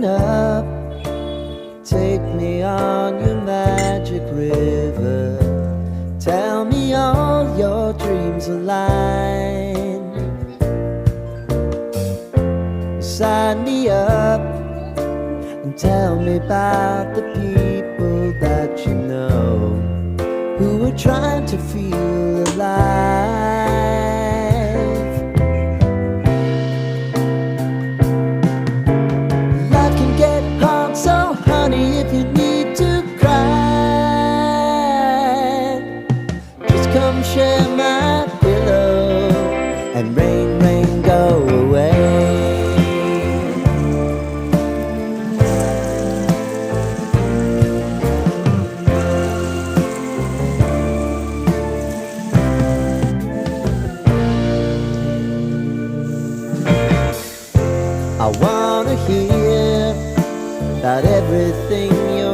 up, take me on your magic river. Tell me all your dreams align. Sign me up and tell me about the people that you know who are trying to feel alive. Life can get hard, so honey, if you need to cry, just come share my pillow and rain, rain, go away. I wanna hear about everything you